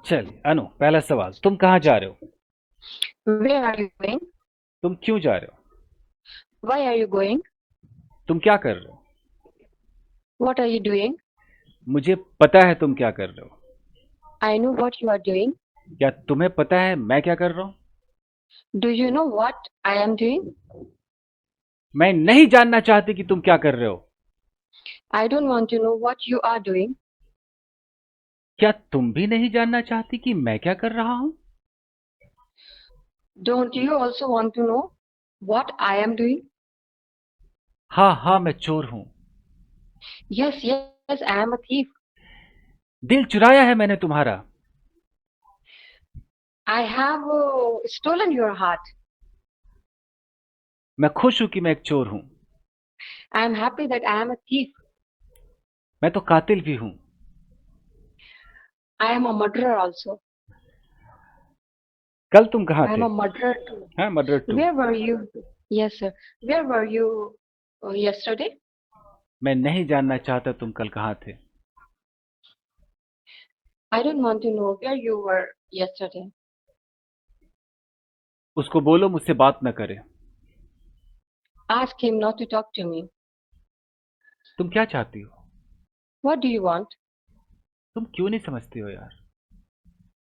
चलिए अनु, पहला सवाल, तुम कहाँ जा रहे हो? Where are you going? तुम क्यों जा रहे हो? Why are you going? तुम क्या कर रहे हो? What are you doing? मुझे पता है तुम क्या कर रहे हो। I know what you are doing. क्या तुम्हें पता है मैं क्या कर रहा हूँ? Do you know what I am doing? मैं नहीं जानना चाहती कि तुम क्या कर रहे हो। I don't want to know what you are doing. क्या तुम भी नहीं जानना चाहती कि मैं क्या कर रहा हूँ? Don't you also want to know what I am doing? हाँ हाँ, मैं चोर हूँ। Yes, yes, I am a thief. दिल चुराया है मैंने तुम्हारा। I have stolen your heart. मैं खुश हूं कि मैं एक चोर हूं। I am happy that I am a thief. मैं तो कातिल भी हूं। I am a murderer also. कल तुम कहाँ I am थे? a murderer too. हाँ, murder too. Where were you? Yes, sir. Where were you yesterday? मैं नहीं जानना चाहता तुम कल कहाँ थे। I don't want to know where you were yesterday. उसको बोलो मुझसे बात न करे। Ask him not to talk to me. तुम क्या चाहती हो? What do you want? तुम क्यों नहीं समझती हो यार?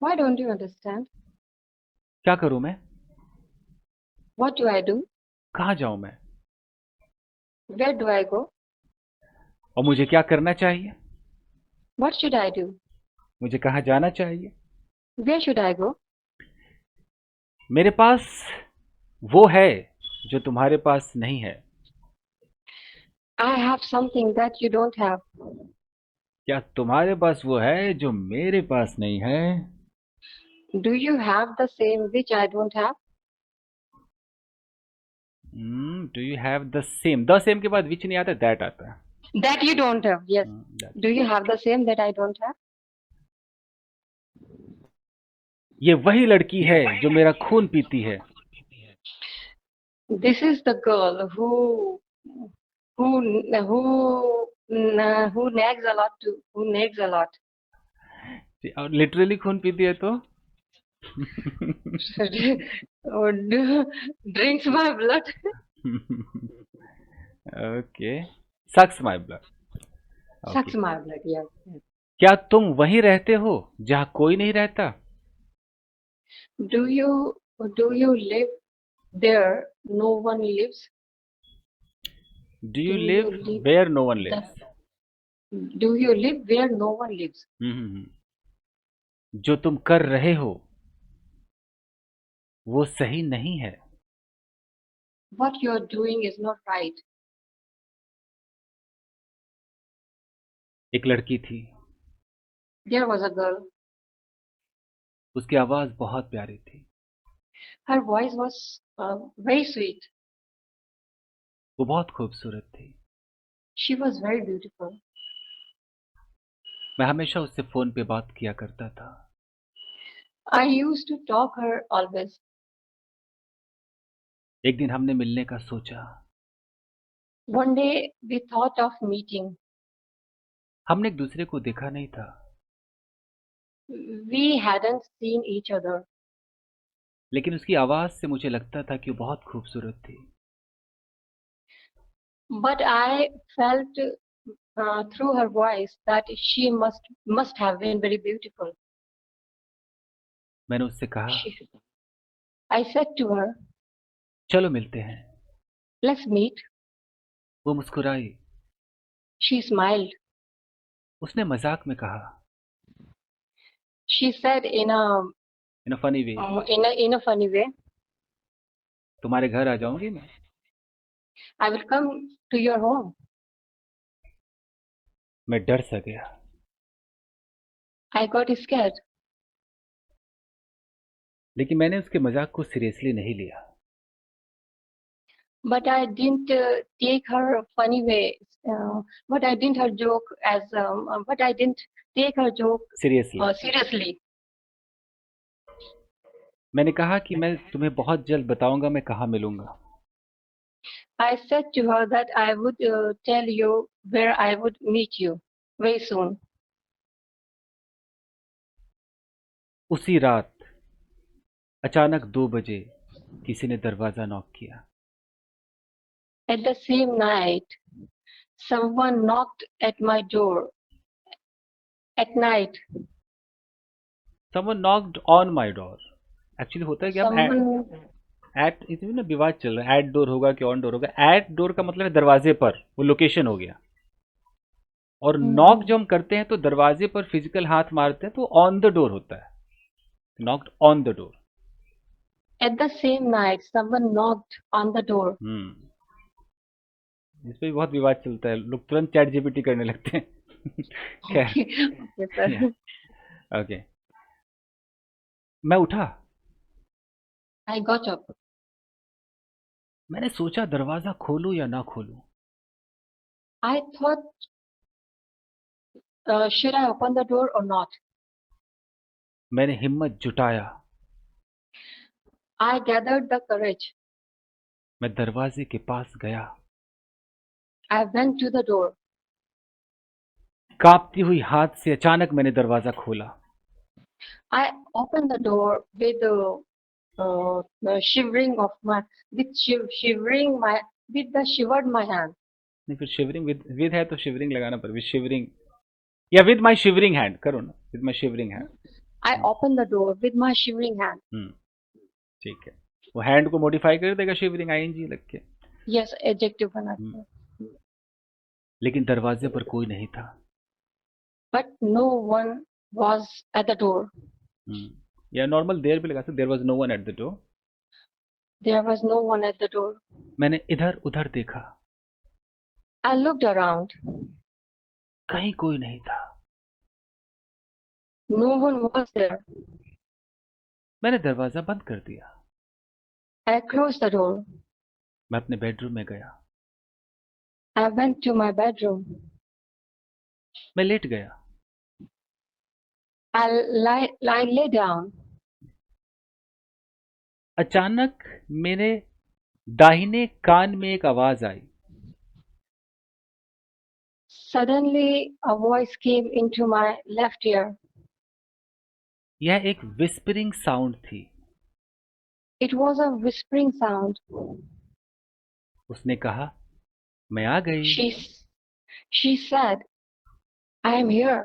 Why don't you understand? क्या करूं मैं? What do I do? कहाँ जाऊं मैं? Where do I go? और मुझे क्या करना चाहिए? What should I do? मुझे कहाँ जाना चाहिए? Where should I go? मेरे पास वो है जो तुम्हारे पास नहीं है। I have something that you don't have. क्या तुम्हारे पास वो है जो मेरे पास नहीं है? Do you have the same which I don't have? Do you have the same के बाद विच नहीं आता, दैट आता है। That you don't have, yes. that- Do you have the same that I don't have? ये वही लड़की है जो मेरा खून पीती है। This is the girl who nags a lot to who nags a lot. और लिटरली खून पीती है तो Or drinks my blood. Okay, sucks my blood. Okay. Sucks my blood, yes. क्या तुम वहीं रहते हो जहाँ कोई नहीं रहता? Do you live there? No one lives. Do you Do live you live where no one the? Lives? Do you live where no one lives? जो तुम कर रहे हो वो सही नहीं है। What you're doing is not right. एक लड़की थी, There was a girl. उसकी आवाज बहुत प्यारी थी। Her voice was very sweet. वो बहुत खूबसूरत थी। She was very beautiful. मैं हमेशा उससे फोन पे बात किया करता था। I used to talk her always. एक दिन हमने मिलने का सोचा। One day we thought of meeting. हमने एक दूसरे को देखा नहीं था, We hadn't seen each other, लेकिन उसकी आवाज से मुझे लगता था कि वो बहुत खूबसूरत थी। but I felt through her voice that she must have been very beautiful. मैंने उससे कहा, She, I said to her, चलो मिलते हैं। "Let's meet." वो मुस्कुराई। She smiled. उसने मजाक में कहा, She said in a funny way, in a funny way, तुम्हारे घर आ जाऊंगी मैं। "I will come to your home." मैं डर सा गया, I got scared, लेकिन मैंने उसके मजाक को सीरियसली नहीं लिया। but I didn't take her funny way. But I didn't her joke as but I didn't take her joke seriously. seriously. मैंने कहा कि मैं तुम्हें बहुत जल्द बताऊंगा मैं कहाँ मिलूंगा। I said to her that I would tell you where I would meet you very soon. उसी रात अचानक 2 बजे किसी ने दरवाजा नॉक किया। At the same night, someone knocked at my door at night. Someone knocked on my door. Actually होता है कि हम Someone, एट इसमें ना विवाद चल रहा है, एट डोर होगा कि ऑन डोर होगा। एट डोर का मतलब है दरवाजे पर, वो लोकेशन हो गया। और नॉक जब हम करते हैं तो दरवाजे पर फिजिकल हाथ मारते हैं तो ऑन द डोर होता है, knocked on the door. at the same night, someone knocked on the door. इस पे भी बहुत विवाद चलता है, लोग तुरंत चैट जीपीटी करने लगते हैं। खैर, Okay, sir. ओके। मैं उठा, I got up. मैंने सोचा दरवाजा खोलूं या ना खोलूं। I thought, should I open the door or not? मैंने हिम्मत जुटाया, I gathered the courage. मैं दरवाजे के पास गया। I went to the door. कांपती हुई हाथ से अचानक मैंने दरवाजा खोला। I opened the door with the shivering of my, shivering my, with the shivered my hand. नहीं, फिर शिवरिंग विद है तो शिवरिंग लगाना पड़ेगा, विद शिवरिंग या विद माय शिवरिंग हैंड करो ना, with my shivering hand. I opened the door with my shivering hand. ठीक है, वो हैंड को मॉडिफाई कर देगा शिवरिंग आईएनजी लग के। Yes, adjective बना के. लेकिन दरवाजे पर कोई नहीं था। But no one was at the door. या नॉर्मल देयर भी लगा सकते, there was no one at the door. There was no one at the door. मैंने इधर उधर देखा, I looked around. कहीं कोई नहीं था। No one was there. मैंने दरवाजा बंद कर दिया। I closed the door. मैं अपने बेडरूम में गया। I went to my bedroom. मैं लेट गया। I lay down. अचानक मेरे दाहिने कान में एक आवाज आई। Suddenly, a voice came into my left ear. यह एक विस्परिंग साउंड थी। It was a whispering sound. उसने कहा, मैं आ गई। She said, I am here.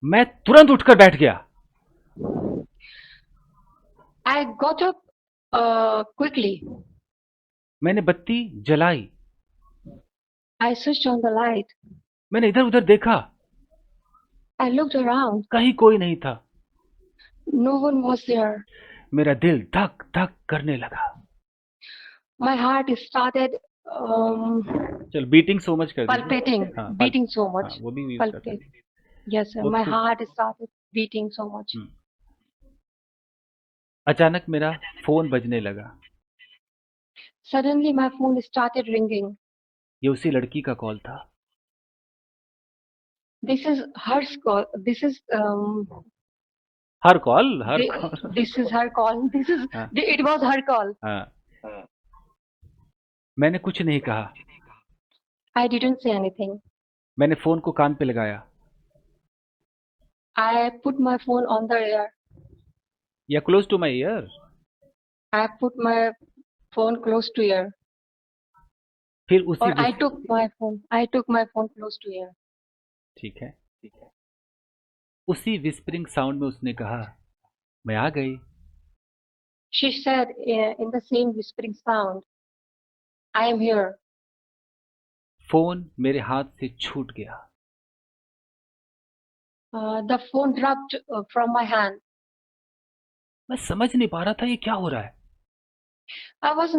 मैं तुरंत उठकर बैठ गया। I got up quickly. मैंने बत्ती जलाई। I switched on the light. मैंने इधर उधर देखा, I looked around. कहीं कोई नहीं था। No one was there. मेरा दिल धक धक करने लगा। My heart started चल बीटिंग सो मच कर दीजिए। palpitating, beating so much. वो भी यूज Palpitating. करते हैं। Yes, sir. My heart started beating so much. अचानक मेरा फोन बजने लगा। Suddenly, my phone started ringing. ये उसी लड़की का कॉल था। This is her call. This is her call this is her call. This is it was her call. मैंने कुछ नहीं कहा। I didn't say anything. मैंने फोन को कान पे लगाया। I put my phone on the ear. या close to my ear. I put my phone close to ear. फिर उसी Or I took my phone. I took my phone close to ear. ठीक है। उसी whispering sound में उसने कहा, मैं आ गई। She said in the same whispering sound, I am here. Phone मेरे हाथ से छूट गया। The phone dropped from my hand. मैं समझ नहीं पा रहा था ये क्या हो रहा है। I was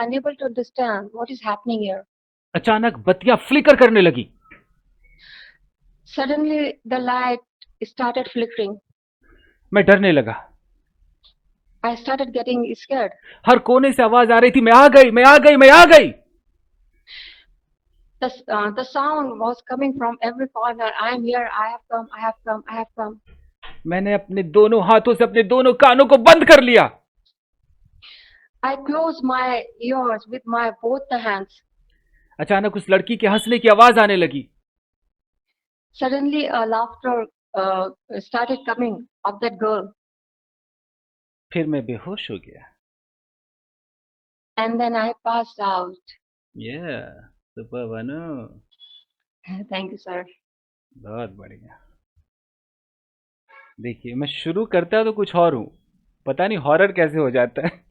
unable to understand what is happening here. अचानक बत्तियां फ्लिकर करने लगी। Suddenly the light started flickering. मैं डरने लगा। I started getting scared. हर कोने से आवाज आ रही थी, मैं आ गई, मैं आ गई, मैं आ गई। The sound was coming from every corner. I am here. I have come. I have come. I have come. मैंने अपने दोनों हाथों से अपने दोनों कानों को बंद कर लिया। I closed my ears with my both the hands. अचानक उस लड़की के हंसने की आवाज आने लगी। Suddenly a laughter started coming of that girl, फिर मैं बेहोश हो गया। and then I passed out. ये सुपर बनो। Thank you, sir. बहुत बढ़िया। देखिए मैं शुरू करता तो कुछ और हूँ, पता नहीं हॉरर कैसे हो जाता है।